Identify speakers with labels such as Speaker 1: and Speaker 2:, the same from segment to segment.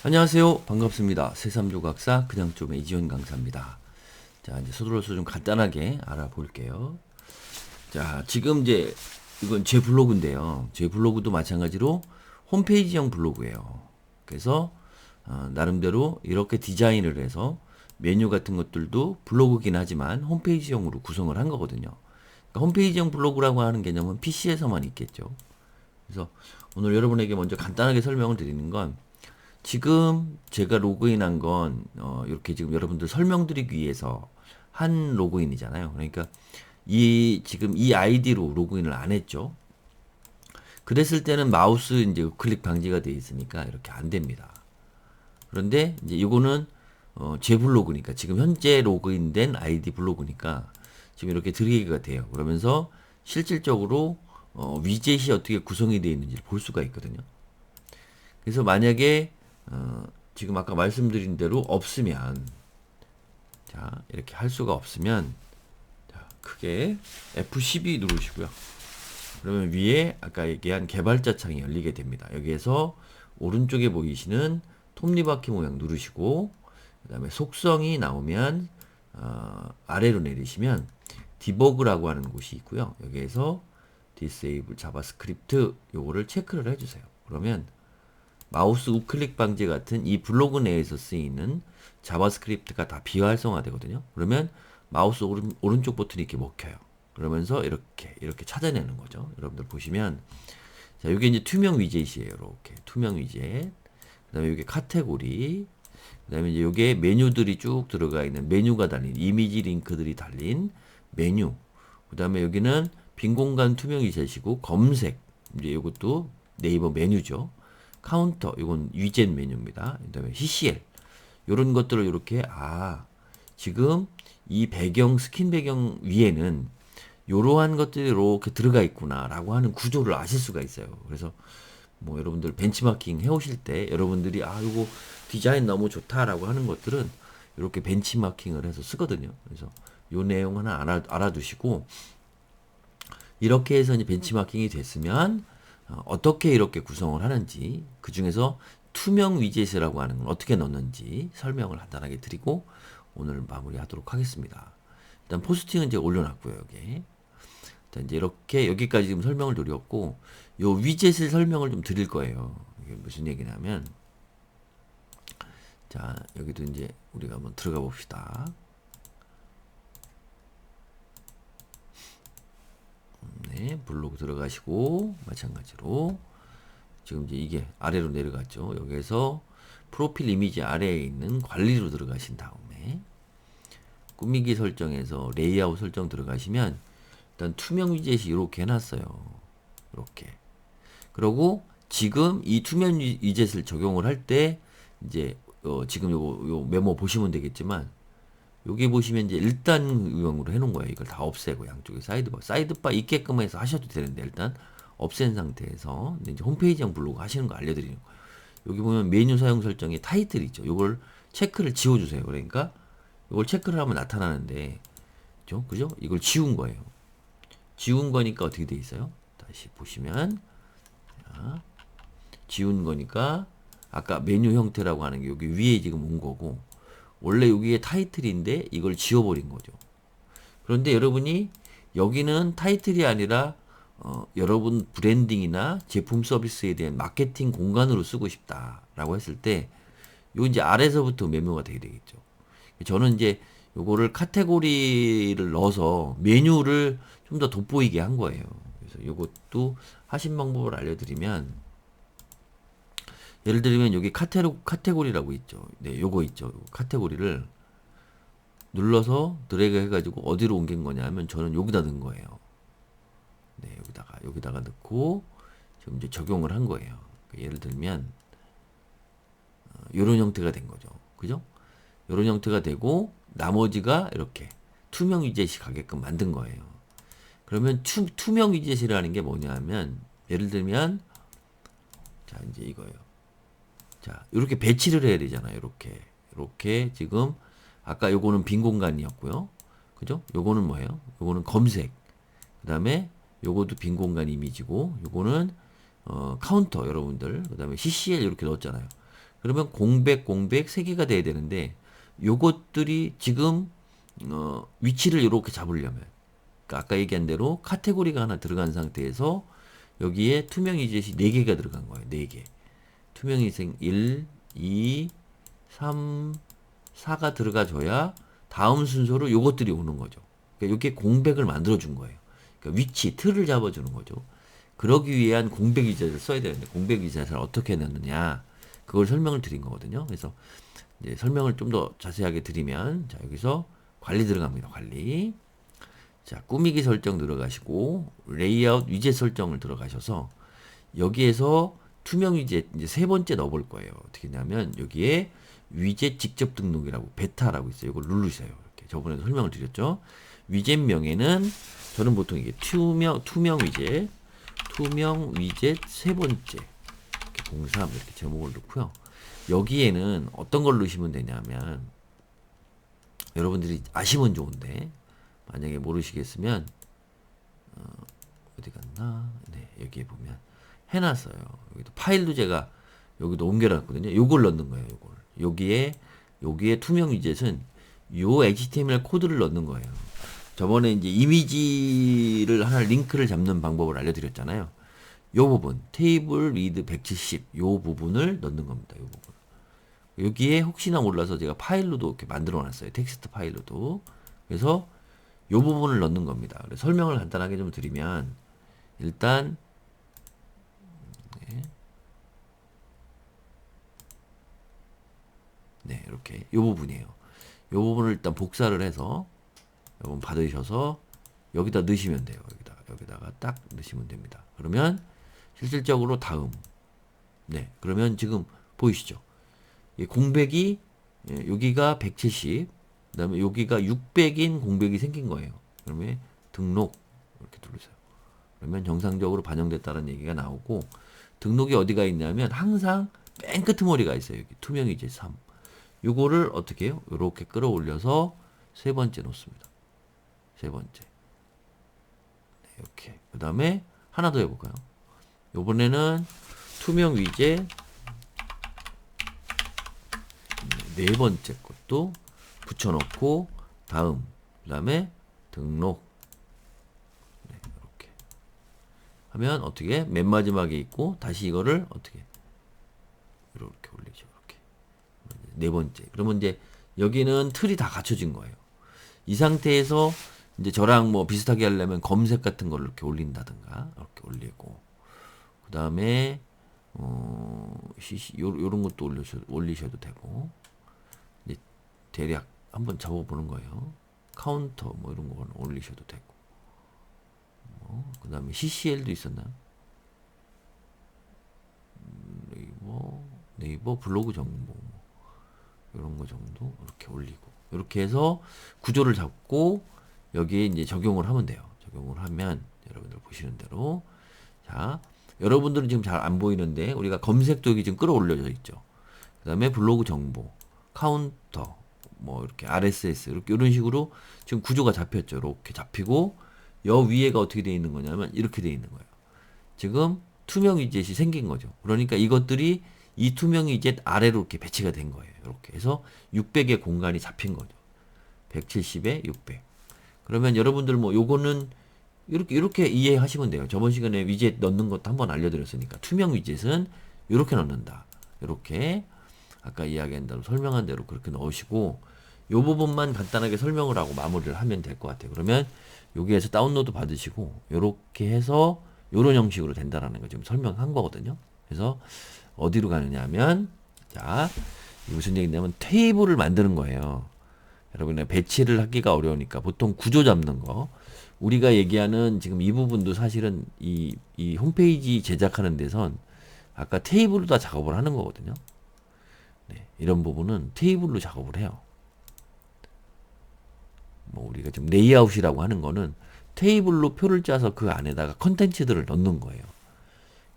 Speaker 1: 안녕하세요. 반갑습니다. 새삼조각사 그냥 좀 이지원 강사입니다. 자, 이제 서둘러서 좀 간단하게 알아볼게요. 자, 지금 이제 이건 제 블로그인데요. 제 블로그도 마찬가지로 홈페이지형 블로그예요. 그래서 나름대로 이렇게 디자인을 해서 메뉴 같은 것들도 블로그긴 하지만 홈페이지형으로 구성을 한 거거든요. 그러니까 홈페이지형 블로그라고 하는 개념은 PC에서만 있겠죠. 그래서 오늘 여러분에게 먼저 간단하게 설명을 드리는 건 지금 제가 로그인한 건 이렇게 지금 여러분들 설명드리기 위해서 한 로그인이잖아요. 그러니까 지금 이 아이디로 로그인을 안 했죠. 그랬을 때는 마우스 이제 우클릭 방지가 되어 있으니까 이렇게 안 됩니다. 그런데 이제 이거는 제 블로그니까 지금 현재 로그인된 아이디 블로그니까 지금 이렇게 들어가기가 돼요. 그러면서 실질적으로 위젯이 어떻게 구성이 되어 있는지를 볼 수가 있거든요. 그래서 만약에 지금 아까 말씀드린 대로 없으면 자 이렇게 할 수가 없으면 자, 크게 F12 누르시고요. 그러면 위에 아까 얘기한 개발자 창이 열리게 됩니다. 여기에서 오른쪽에 보이시는 톱니바퀴 모양 누르시고 그 다음에 속성이 나오면 아래로 내리시면 디버그라고 하는 곳이 있고요. 여기에서 disable 자바스크립트 요거를 체크를 해주세요. 그러면 마우스 우클릭 방지 같은 이 블로그 내에서 쓰이는 자바스크립트가 다 비활성화되거든요. 그러면 마우스 오른쪽 버튼이 이렇게 먹혀요. 그러면서 이렇게 찾아내는 거죠. 여러분들 보시면 자, 이게 이제 투명 위젯이에요. 이렇게 투명 위젯. 그다음에 이게 카테고리. 그다음에 이제 이게 메뉴들이 쭉 들어가 있는 메뉴가 달린 이미지 링크들이 달린 메뉴. 그다음에 여기는 빈 공간 투명 위젯이고 검색. 이제 이것도 네이버 메뉴죠. 카운터, 이건 위젯 메뉴입니다. 그다음에 CCL 이런 것들을 이렇게 지금 이 배경 스킨 배경 위에는 이러한 것들이 이렇게 들어가 있구나라고 하는 구조를 아실 수가 있어요. 그래서 뭐 여러분들 벤치마킹 해오실 때 여러분들이 이거 디자인 너무 좋다라고 하는 것들은 이렇게 벤치마킹을 해서 쓰거든요. 그래서 요 내용 하나 알아두시고 이렇게 해서 이제 벤치마킹이 됐으면 어떻게 이렇게 구성을 하는지 그 중에서 투명 위젯이라고 하는 건 어떻게 넣는지 설명을 간단하게 드리고 오늘 마무리하도록 하겠습니다. 일단 포스팅은 이제 올려놨고요. 여기 자, 이제 이렇게 여기까지 지금 설명을 드렸고 요 위젯을 설명을 좀 드릴 거예요. 이게 무슨 얘기냐면 자 여기도 이제 우리가 한번 들어가 봅시다. 네, 블로그 들어가시고 마찬가지로 지금 이제 이게 아래로 내려갔죠. 여기에서 프로필 이미지 아래에 있는 관리로 들어가신 다음에 꾸미기 설정에서 레이아웃 설정 들어가시면 일단 투명 위젯이 이렇게 해놨어요. 이렇게. 그리고 지금 이 투명 위젯을 적용을 할 때 이제 지금 요 메모 보시면 되겠지만 여기 보시면 이제 1단유형으로 해놓은 거예요. 이걸 다 없애고 양쪽에 사이드바 있게끔 해서 하셔도 되는데 일단 없앤 상태에서 이제 홈페이지형 블로그 하시는 거 알려드리는 거예요. 여기 보면 메뉴 사용 설정에 타이틀 있죠. 이걸 체크를 지워주세요. 그러니까 이걸 체크를 하면 나타나는데 그죠? 이걸 지운 거예요. 지운 거니까 어떻게 돼 있어요? 다시 보시면 자, 지운 거니까 아까 메뉴 형태라고 하는 게 여기 위에 지금 온 거고 원래 여기에 타이틀인데 이걸 지워버린 거죠. 그런데 여러분이 여기는 타이틀이 아니라 여러분 브랜딩이나 제품 서비스에 대한 마케팅 공간으로 쓰고 싶다라고 했을 때 요 이제 아래서부터 메모가 되게 되겠죠. 저는 이제 요거를 카테고리를 넣어서 메뉴를 좀 더 돋보이게 한 거예요. 그래서 요것도 하신 방법을 알려드리면 예를 들면 여기 카테고리라고 있죠. 네, 요거 있죠. 카테고리를 눌러서 드래그 해가지고 어디로 옮긴 거냐면 저는 여기다 넣은 거예요. 네, 여기다가 넣고 지금 이제 적용을 한 거예요. 예를 들면 요런 형태가 된 거죠. 그죠? 요런 형태가 되고 나머지가 이렇게 투명 위젯이 가게끔 만든 거예요. 그러면 투명 위젯이라는 게 뭐냐면 예를 들면 자 이제 이거예요. 자 이렇게 배치를 해야 되잖아요. 이렇게 지금 아까 요거는 빈 공간이었고요. 그죠? 요거는 뭐예요? 요거는 검색. 그 다음에 요것도 빈 공간 이미지고 요거는 카운터 여러분들 그 다음에 CCL 이렇게 넣었잖아요. 그러면 공백, 공백 3개가 돼야 되는데 요것들이 지금 위치를 이렇게 잡으려면 그러니까 아까 얘기한 대로 카테고리가 하나 들어간 상태에서 여기에 투명 이젯이 4개가 들어간 거예요. 4개. 투명 이젯 1, 2, 3, 4가 들어가줘야 다음 순서로 요것들이 오는 거죠. 그러니까 이게 공백을 만들어준 거예요. 그러니까 위치, 틀을 잡아주는 거죠. 그러기 위한 공백 이젯을 써야 되는데 공백 이젯을 어떻게 넣느냐 그걸 설명을 드린 거거든요. 그래서 이제 설명을 좀 더 자세하게 드리면 자 여기서 관리 들어갑니다. 관리. 자 꾸미기 설정 들어가시고 레이아웃 위젯 설정을 들어가셔서 여기에서 투명 위젯 이제 3번째 넣어볼 거예요. 어떻게 했냐면 여기에 위젯 직접 등록이라고 베타라고 있어요. 이걸 누르세요. 이렇게 저번에도 설명을 드렸죠. 위젯 명에는 저는 보통 이게 투명 위젯 3번째 이렇게 03 이렇게 제목을 넣고요. 여기에는 어떤 걸 넣으시면 되냐면 여러분들이 아시면 좋은데 만약에 모르시겠으면 어디 갔나? 네, 여기에 보면 해놨어요. 여기도 파일도 제가 여기도 옮겨놨거든요. 요걸 넣는 거예요. 요걸 여기에 투명 위젯은 요 HTML 코드를 넣는 거예요. 저번에 이제 이미지를 하나 링크를 잡는 방법을 알려드렸잖아요. 요 부분 테이블 리드 170 요 부분을 넣는 겁니다. 요 부분 여기에 혹시나 몰라서 제가 파일로도 이렇게 만들어 놨어요. 텍스트 파일로도. 그래서 요 부분을 넣는 겁니다. 그래서 설명을 간단하게 좀 드리면 일단 네, 이렇게 요 부분이에요. 요 부분을 일단 복사를 해서 여러분 받으셔서 여기다 넣으시면 돼요. 여기다가 딱 넣으시면 됩니다. 그러면 실질적으로 다음 네, 그러면 지금 보이시죠? 이 공백이 여기가 170 그다음에 여기가 600인 공백이 생긴 거예요. 그러면 등록 이렇게 누르세요. 그러면 정상적으로 반영됐다는 얘기가 나오고 등록이 어디가 있냐면 항상 맨 끄트머리가 있어요. 여기 투명 이제 3. 요거를 어떻게 해요? 이렇게 끌어올려서 3번째 놓습니다. 3번째. 네, 이렇게. 그 다음에 하나 더 해볼까요? 요번에는 투명 위젯 4번째 것도 붙여놓고 다음 그 다음에 등록 네, 이렇게 하면 어떻게 맨 마지막에 있고 다시 이거를 어떻게 이렇게 올리죠. 이렇게 4번째. 그러면 이제 여기는 틀이 다 갖춰진 거예요. 이 상태에서 이제 저랑 뭐 비슷하게 하려면 검색 같은 걸 이렇게 올린다든가 이렇게 올리고 그 다음에 요런 것도 올리셔도 되고 이제 대략 한번 잡아보는 거예요. 카운터 뭐 이런 거는 올리셔도 되고 그 다음에 CCL도 있었나? 네이버 블로그 정보 이런 거 정도 이렇게 올리고 이렇게 해서 구조를 잡고 여기에 이제 적용을 하면 돼요. 적용을 하면 여러분들 보시는 대로 자 여러분들은 지금 잘 안 보이는데 우리가 검색도 여기 지금 끌어올려져 있죠. 그 다음에 블로그 정보 카운터 뭐 이렇게 RSS 이렇게 이런 식으로 지금 구조가 잡혔죠. 이렇게 잡히고 여 위에가 어떻게 되어 있는 거냐면 이렇게 되어 있는 거예요. 지금 투명 위젯이 생긴 거죠. 그러니까 이것들이 이 투명 위젯 아래로 이렇게 배치가 된 거예요. 이렇게 해서 600의 공간이 잡힌 거죠. 170에 600. 그러면 여러분들 뭐 요거는 이렇게 이해하시면 돼요. 저번 시간에 위젯 넣는 것도 한번 알려드렸으니까 투명 위젯은 이렇게 넣는다. 이렇게 아까 이야기한 대로 설명한 대로 그렇게 넣으시고 요 부분만 간단하게 설명을 하고 마무리를 하면 될 것 같아요. 그러면 여기에서 다운로드 받으시고 요렇게 해서 요런 형식으로 된다라는 거 지금 설명한 거거든요. 그래서 어디로 가느냐 하면 자 무슨 얘기냐면 테이블을 만드는 거예요. 여러분 배치를 하기가 어려우니까 보통 구조 잡는 거 우리가 얘기하는 지금 이 부분도 사실은 이 홈페이지 제작하는 데선 아까 테이블로 다 작업을 하는 거거든요. 네, 이런 부분은 테이블로 작업을 해요. 뭐 우리가 좀 레이아웃이라고 하는 거는 테이블로 표를 짜서 그 안에다가 컨텐츠들을 넣는 거예요.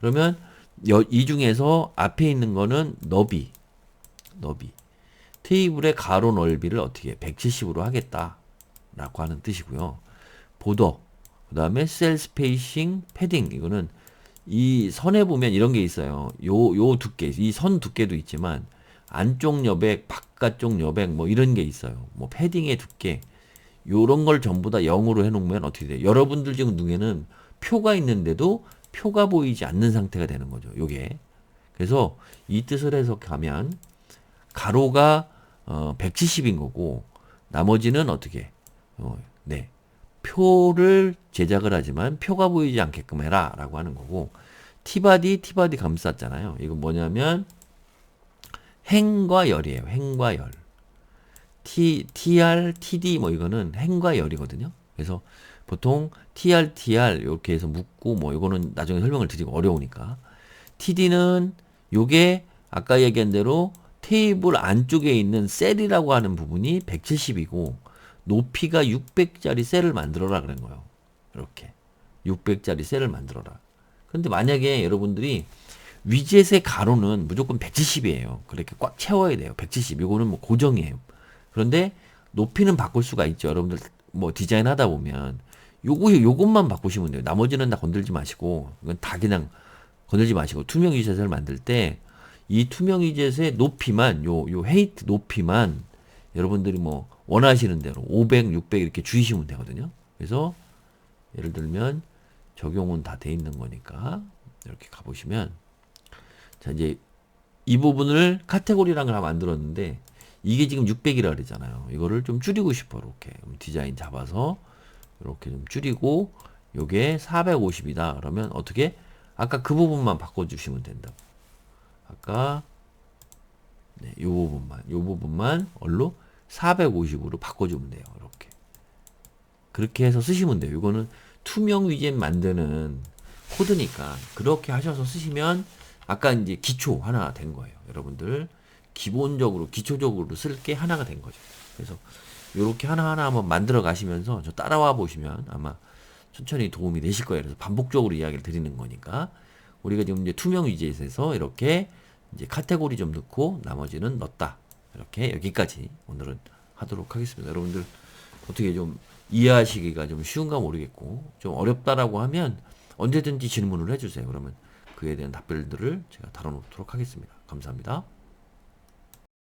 Speaker 1: 그러면 이 중에서 앞에 있는 거는 너비 테이블의 가로 넓이를 어떻게 170으로 하겠다라고 하는 뜻이고요. 보더 그 다음에 셀 스페이싱 패딩 이거는 이 선에 보면 이런 게 있어요. 요 두께, 이 선 두께도 있지만 안쪽 여백, 바깥쪽 여백 뭐 이런 게 있어요. 뭐 패딩의 두께 요런 걸 전부 다 0으로 해놓으면 어떻게 돼요? 여러분들 지금 눈에는 표가 있는데도 표가 보이지 않는 상태가 되는 거죠. 요게. 그래서 이 뜻을 해석하면 가로가 170인 거고 나머지는 어떻게? 네. 표를 제작을 하지만 표가 보이지 않게끔 해라 라고 하는 거고 티바디 감쌌잖아요. 이건 뭐냐면 행과 열이에요. 행과 열. TR, TD 뭐 이거는 행과 열이거든요. 그래서 보통 TR 이렇게 해서 묶고 뭐 이거는 나중에 설명을 드리고 어려우니까 TD는 요게 아까 얘기한 대로 테이블 안쪽에 있는 셀이라고 하는 부분이 170이고 높이가 600짜리 셀을 만들어라 그런 거예요. 이렇게 600짜리 셀을 만들어라. 그런데 만약에 여러분들이 위젯의 가로는 무조건 170이에요. 그렇게 꽉 채워야 돼요. 170. 이거는 뭐 고정이에요. 그런데 높이는 바꿀 수가 있죠. 여러분들 뭐 디자인 하다 보면 요것만 바꾸시면 돼요. 나머지는 다 건들지 마시고 이건 다 그냥 건들지 마시고 투명 위젯을 만들 때 이 투명 위젯의 높이만 요 헤이트 높이만 여러분들이 뭐 원하시는 대로 500, 600 이렇게 주시면 되거든요. 그래서 예를 들면 적용은 다 돼 있는 거니까 이렇게 가보시면 자 이제 이 부분을 카테고리랑 하나 만들었는데 이게 지금 600이라 그랬잖아요. 이거를 좀 줄이고 싶어 이렇게 디자인 잡아서 이렇게 좀 줄이고 요게 450이다 그러면 어떻게 아까 그 부분만 바꿔주시면 된다고. 아까 네, 요 부분만 얼로 450으로 바꿔주면 돼요. 이렇게 그렇게 해서 쓰시면 돼요. 이거는 투명 위젯 만드는 코드니까 그렇게 하셔서 쓰시면 아까 이제 기초 하나 된 거예요. 여러분들 기초적으로 쓸 게 하나가 된 거죠. 그래서 요렇게 하나하나 한번 만들어 가시면서 저 따라와 보시면 아마 천천히 도움이 되실 거예요. 그래서 반복적으로 이야기를 드리는 거니까 우리가 지금 이제 투명 위젯에서 이렇게 이제 카테고리 좀 넣고 나머지는 넣었다. 이렇게 여기까지 오늘은 하도록 하겠습니다. 여러분들 어떻게 좀 이해하시기가 좀 쉬운가 모르겠고 좀 어렵다라고 하면 언제든지 질문을 해주세요. 그러면 그에 대한 답변들을 제가 다뤄놓도록 하겠습니다. 감사합니다.